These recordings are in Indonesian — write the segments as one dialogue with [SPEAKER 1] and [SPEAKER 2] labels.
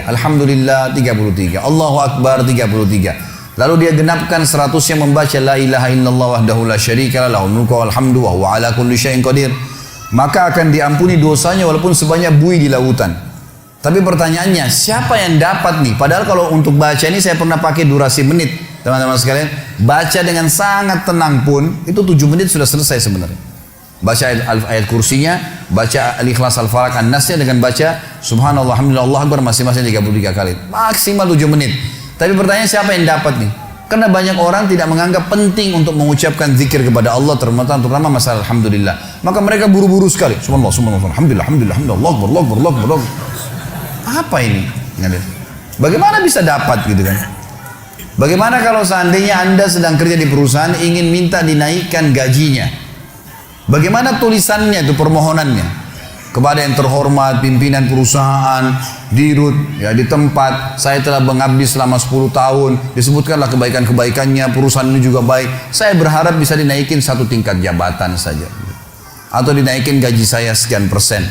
[SPEAKER 1] Alhamdulillah 33, Allahu Akbar 33. Lalu dia genapkan 100-nya membaca la ilaha illallah wahdahu la syarika lah, lahul mulku wal hamdu wa huwa ala kulli syai'in qadir. Maka akan diampuni dosanya walaupun sebanyak buih di lautan. Tapi pertanyaannya, siapa yang dapat nih? Padahal kalau untuk baca ini saya pernah pakai durasi menit, teman-teman sekalian. Baca dengan sangat tenang pun itu 7 menit sudah selesai sebenarnya. Baca ayat kursinya, baca al-ikhlas al-falaq an-nasnya dengan baca subhanallah alhamdulillah Allah akbar masing-masing 33 kali. Maksimal 7 menit. Tapi pertanyaan siapa yang dapat nih? Karena banyak orang tidak menganggap penting untuk mengucapkan zikir kepada Allah, terutama masalah alhamdulillah. Maka mereka buru-buru sekali. Subhanallah, subhanallah, alhamdulillah, alhamdulillah, alhamdulillah, Allah akbar, Allah akbar, Allah akbar, Allah akbar. Apa ini? Bagaimana bisa dapat gitu kan? Bagaimana kalau seandainya Anda sedang kerja di perusahaan ingin minta dinaikkan gajinya? Bagaimana tulisannya itu, permohonannya kepada yang terhormat pimpinan perusahaan, dirut ya di tempat saya telah mengabdi selama 10 tahun, disebutkanlah kebaikan-kebaikannya, perusahaan ini juga baik, saya berharap bisa dinaikin 1 tingkat jabatan saja atau dinaikin gaji saya sekian persen.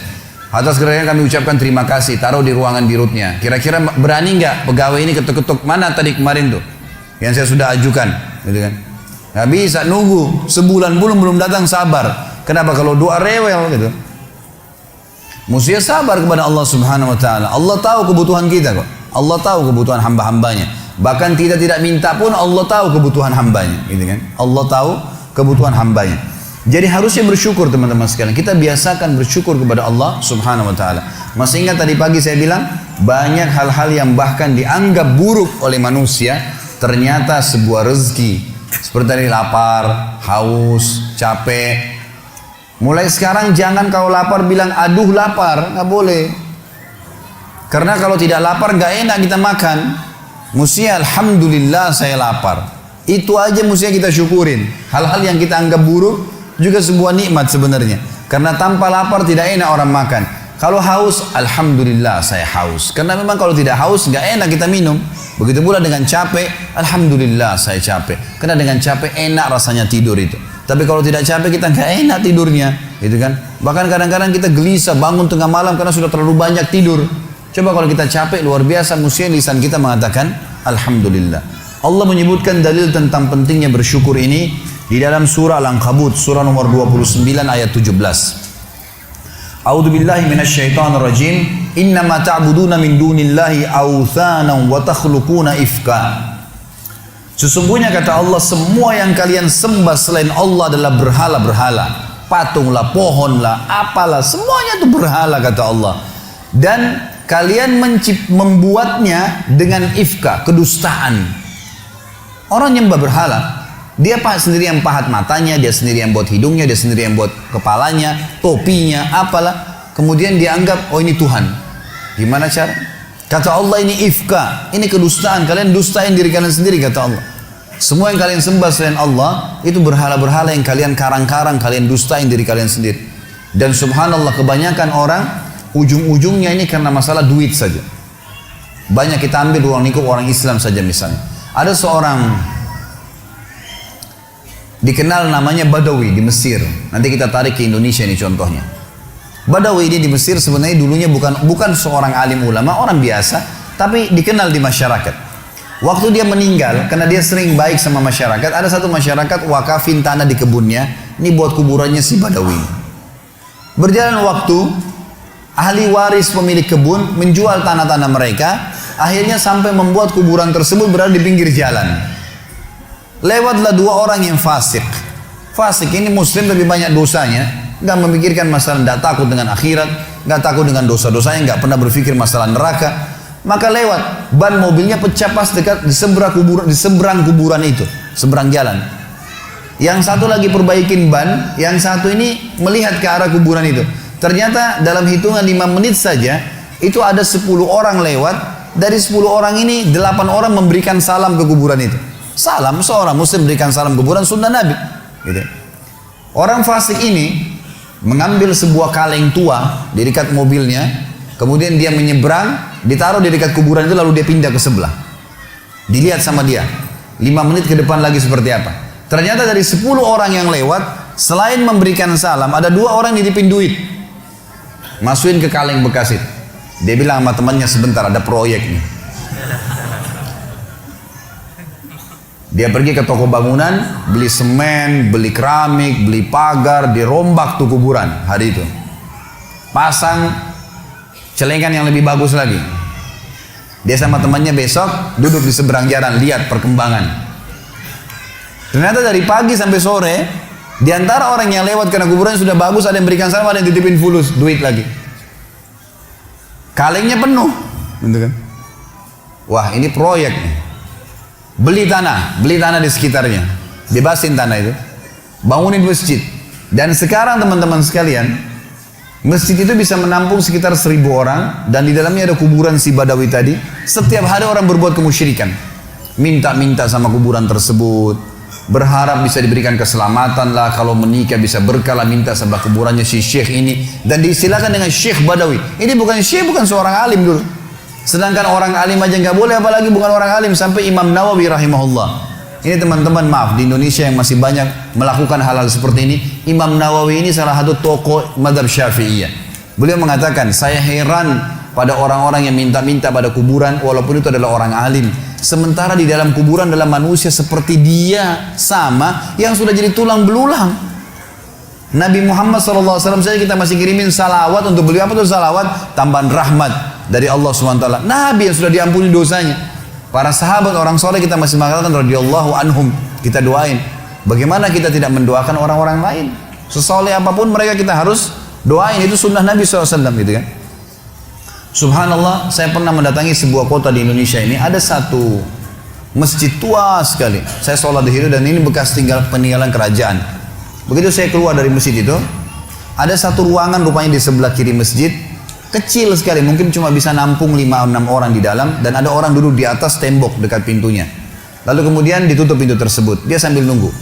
[SPEAKER 1] Atas kerana kami ucapkan terima kasih, taruh di ruangan dirutnya. Kira-kira berani nggak pegawai ini ketuk-ketuk, mana tadi kemarin tuh yang saya sudah ajukan, gitu kan? Nggak bisa nunggu sebulan belum datang, sabar. Kenapa? Kalau doa rewel gitu. Mesti sabar kepada Allah Subhanahu Wa Taala. Allah tahu kebutuhan kita kok. Allah tahu kebutuhan hamba-hambanya. Bahkan kita tidak minta pun Allah tahu kebutuhan hambanya, gitu kan? Allah tahu kebutuhan hambanya. Jadi harusnya bersyukur teman-teman sekalian. Kita biasakan bersyukur kepada Allah Subhanahu Wa Taala. Masih ingat tadi pagi saya bilang banyak hal-hal yang bahkan dianggap buruk oleh manusia ternyata sebuah rezeki. Seperti tadi lapar, haus, capek. Mulai sekarang jangan kalau lapar bilang aduh lapar, nggak boleh. Karena kalau tidak lapar nggak enak kita makan. Mesti alhamdulillah saya lapar. Itu aja mesti kita syukurin. Hal-hal yang kita anggap buruk juga sebuah nikmat sebenarnya. Karena tanpa lapar tidak enak orang makan. Kalau haus, alhamdulillah saya haus. Karena memang kalau tidak haus nggak enak kita minum. Begitu pula dengan capek, alhamdulillah saya capek. Karena dengan capek enak rasanya tidur itu. Tapi kalau tidak capek kita nggak enak tidurnya, gitu kan? Bahkan kadang-kadang kita gelisah bangun tengah malam karena sudah terlalu banyak tidur. Coba kalau kita capek luar biasa, mesti lisan kita mengatakan alhamdulillah. Allah menyebutkan dalil tentang pentingnya bersyukur ini di dalam surah Al-Ankabut, surah nomor 29 ayat 17. A'udzu billahi minasyaitonir rajim. Innama ta'buduna min dunillahi awthanan wa takhluquna ifka. Sesungguhnya kata Allah, semua yang kalian sembah selain Allah adalah berhala-berhala. Patunglah, pohonlah, apalah, semuanya itu berhala kata Allah. Dan kalian membuatnya dengan ifka, kedustaan. Orang yang berhala, dia sendiri yang pahat matanya, dia sendiri yang buat hidungnya, dia sendiri yang buat kepalanya, topinya, apalah. Kemudian dia anggap, oh ini Tuhan. Gimana cara? Kata Allah ini ifka, ini kedustaan. Kalian dustain diri kalian sendiri kata Allah. Semua yang kalian sembah selain Allah itu berhala-berhala yang kalian karang-karang, kalian dustain diri kalian sendiri. Dan subhanallah kebanyakan orang ujung-ujungnya ini karena masalah duit saja. Banyak kita ambil ruang lingkup orang Islam saja misalnya. Ada seorang dikenal namanya Badawi di Mesir. Nanti kita tarik ke Indonesia ini contohnya. Badawi ini di Mesir sebenarnya dulunya bukan seorang alim ulama, orang biasa, tapi dikenal di masyarakat. Waktu dia meninggal, karena dia sering baik sama masyarakat, ada satu masyarakat wakafin tanah di kebunnya, ini buat kuburannya si Badawi. Berjalan waktu, ahli waris pemilik kebun menjual tanah-tanah mereka, akhirnya sampai membuat kuburan tersebut berada di pinggir jalan. Lewatlah 2 orang yang fasik. Fasik ini muslim lebih banyak dosanya, nggak memikirkan masalah, nggak takut dengan akhirat, nggak takut dengan dosa-dosanya, nggak pernah berpikir masalah neraka. Maka lewat, ban mobilnya pecah pas dekat di seberang kuburan itu, seberang jalan. Yang satu lagi perbaikin ban, yang satu ini melihat ke arah kuburan itu. Ternyata dalam hitungan 5 menit saja, itu ada 10 orang lewat. Dari 10 orang ini 8 orang memberikan salam ke kuburan itu. Salam, seorang muslim berikan salam ke kuburan, sunnah Nabi. Gitu. Orang fasik ini mengambil sebuah kaleng tua di dekat mobilnya, kemudian dia menyeberang, ditaruh di dekat kuburan itu, lalu dia pindah ke sebelah. Dilihat sama dia 5 menit ke depan lagi seperti apa. Ternyata dari 10 orang yang lewat, selain memberikan salam, ada 2 orang nitipin duit, masukin ke kaleng bekas itu. Dia bilang sama temannya, sebentar ada proyek nih. Dia pergi ke toko bangunan, beli semen, beli keramik, beli pagar, dirombak tuh kuburan hari itu. Pasang celengan yang lebih bagus lagi. Dia sama temannya besok duduk di seberang jalan, lihat perkembangan. Ternyata dari pagi sampai sore, di antara orang yang lewat karena kuburan sudah bagus, ada yang berikan salam, ada yang titipin fulus, duit lagi. Kalengnya penuh, gitu kan? Wah, ini proyek nih. Beli tanah di sekitarnya, bebasin tanah itu, bangunin masjid. Dan sekarang teman-teman sekalian, masjid itu bisa menampung sekitar 1.000 orang, dan di dalamnya ada kuburan si Badawi tadi. Setiap hari orang berbuat kemusyrikan, minta-minta sama kuburan tersebut, berharap bisa diberikan keselamatan lah, kalau menikah bisa berkah lah, minta sama kuburannya si syekh ini, dan diistilahkan dengan Syekh Badawi. Ini bukan syekh, bukan seorang alim dulu. Sedangkan orang alim aja nggak boleh, apalagi bukan orang alim. Sampai Imam Nawawi rahimahullah. Ini teman-teman, maaf, di Indonesia yang masih banyak melakukan hal-hal seperti ini. Imam Nawawi ini salah satu tokoh madhab Syafi'iyah. Beliau mengatakan, saya heran pada orang-orang yang minta-minta pada kuburan, walaupun itu adalah orang alim. Sementara di dalam kuburan adalah manusia seperti dia, sama, yang sudah jadi tulang belulang. Nabi Muhammad SAW saja kita masih kirimin salawat untuk beliau. Apa itu salawat? Tambahan rahmat dari Allah SWT. Nabi yang sudah diampuni dosanya. Para sahabat orang soleh kita masih mengatakan radhiyallahu anhum, kita doain. Bagaimana kita tidak mendoakan orang-orang lain? Sesoleh apapun mereka kita harus doain. Itu sunnah Nabi SAW gitu kan. Subhanallah, saya pernah mendatangi sebuah kota di Indonesia ini. Ada satu masjid tua sekali. Saya sholat di situ dan ini bekas peninggalan kerajaan. Begitu saya keluar dari masjid itu, ada satu ruangan rupanya di sebelah kiri masjid, kecil sekali, mungkin cuma bisa nampung 5-6 orang di dalam, dan ada orang duduk di atas tembok dekat pintunya. Lalu kemudian ditutup pintu tersebut, dia sambil nunggu.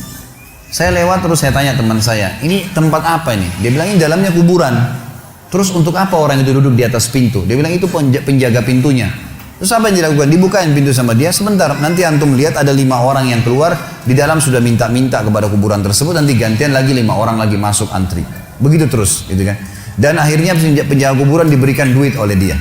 [SPEAKER 1] Saya lewat terus saya tanya teman saya, ini tempat apa ini? Dia bilang ini dalamnya kuburan. Terus untuk apa orang itu duduk di atas pintu? Dia bilang itu penjaga pintunya. Terus apa yang dilakukan? Dibukain pintu sama dia, sebentar, nanti antum lihat ada 5 orang yang keluar, di dalam sudah minta-minta kepada kuburan tersebut, nanti gantian lagi 5 orang lagi masuk antri. Begitu terus, gitu kan. Dan akhirnya penjaga kuburan diberikan duit oleh dia.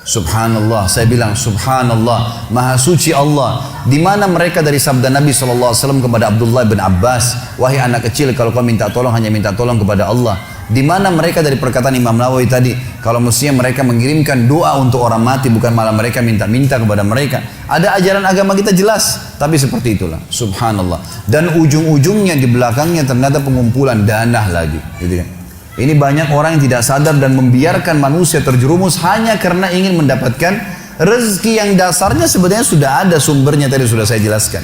[SPEAKER 1] Subhanallah, saya bilang subhanallah, maha suci Allah. Di mana mereka dari sabda Nabi SAW kepada Abdullah bin Abbas, wahai anak kecil, kalau kau minta tolong hanya minta tolong kepada Allah. Di mana mereka dari perkataan Imam Nawawi tadi, kalau mestinya mereka mengirimkan doa untuk orang mati, bukan malah mereka minta-minta kepada mereka. Ada ajaran agama kita jelas, tapi seperti itulah, subhanallah. Dan ujung-ujungnya di belakangnya ternyata pengumpulan dana lagi, gitu kan. Ini banyak orang yang tidak sadar dan membiarkan manusia terjerumus hanya karena ingin mendapatkan rezeki yang dasarnya sebenarnya sudah ada sumbernya, tadi sudah saya jelaskan.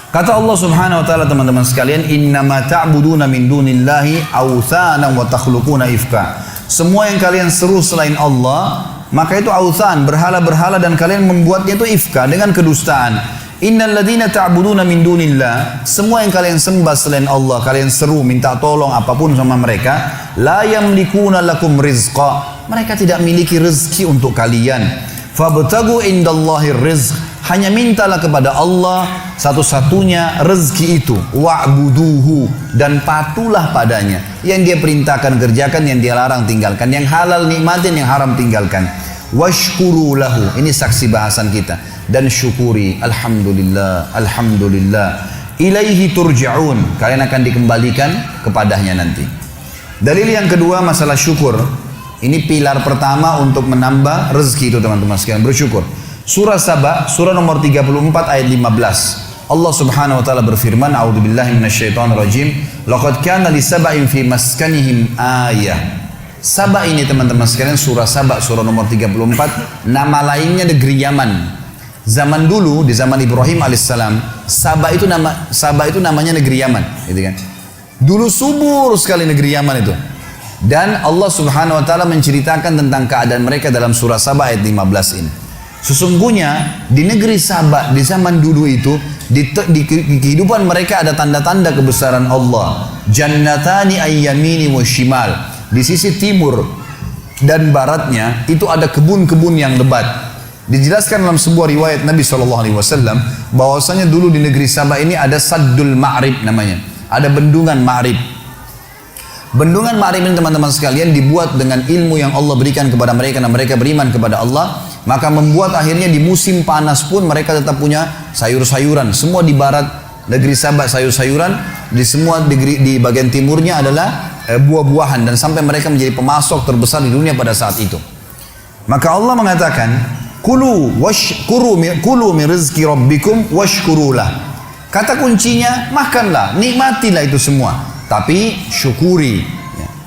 [SPEAKER 1] Kata Allah Subhanahu wa taala, teman-teman sekalian, innama ta'buduna min dunillahi awthanan wa takhluquna ifka. Semua yang kalian seru selain Allah, maka itu awthan, berhala-berhala, dan kalian membuatnya itu ifka dengan kedustaan. Innal ladzina ta'buduna min dunillah, semua yang kalian sembah selain Allah, kalian seru minta tolong apapun sama mereka, la yamlikuna lakum rizqa. Mereka tidak memiliki rezeki untuk kalian. Fabtagu indallahi rizq. Hanya mintalah kepada Allah satu-satunya rezeki itu. Wa'buduhu, dan patuhlah padanya. Yang dia perintahkan kerjakan, yang dia larang tinggalkan. Yang halal nikmatin, yang haram tinggalkan. Washkuru lahu, ini saksi bahasan kita. Dan syukuri, alhamdulillah, alhamdulillah. Ilaihi turja'un, kalian akan dikembalikan kepadanya nanti. Dalil yang kedua masalah syukur. Ini pilar pertama untuk menambah rezeki itu teman-teman sekalian, bersyukur. Surah Saba, surah nomor 34 ayat 15. Allah Subhanahu wa taala berfirman, a'udzubillahi minasyaitonir rajim, laqad kana li sab'in fi maskanihim ayah. Saba ini teman-teman sekalian, surah Saba, surah nomor 34, nama lainnya negeri Yaman. Zaman dulu, di zaman Ibrahim alaihissalam, Saba itu namanya negeri Yaman, gitu kan. Dulu subur sekali negeri Yaman itu. Dan Allah Subhanahu wa taala menceritakan tentang keadaan mereka dalam surah Saba ayat 15 ini. Sesungguhnya di negeri Saba di zaman dulu itu, di kehidupan mereka ada tanda-tanda kebesaran Allah. Jannatani ayyamini wa shimal. Di sisi timur dan baratnya itu ada kebun-kebun yang lebat. Dijelaskan dalam sebuah riwayat Nabi SAW bahwasanya dulu di negeri Saba ini ada Saddul Ma'rib namanya. Ada bendungan Ma'rib. Bendungan Ma'rib ini teman-teman sekalian dibuat dengan ilmu yang Allah berikan kepada mereka dan mereka beriman kepada Allah, maka membuat akhirnya di musim panas pun mereka tetap punya sayur-sayuran. Semua di barat negeri Sabah sayur-sayuran, di semua di bagian timurnya adalah buah-buahan, dan sampai mereka menjadi pemasok terbesar di dunia pada saat itu. Maka Allah mengatakan, kulu min rizki rabbikum washkurulah. Kata kuncinya, makanlah, nikmatilah itu semua, tapi syukuri,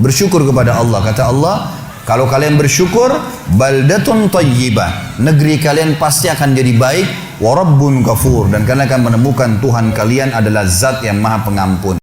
[SPEAKER 1] bersyukur kepada Allah. Kata Allah, kalau kalian bersyukur, baldatun tayyibah, negeri kalian pasti akan jadi baik, wa rabbun ghafur, dan kalian akan menemukan Tuhan kalian adalah zat yang maha pengampun.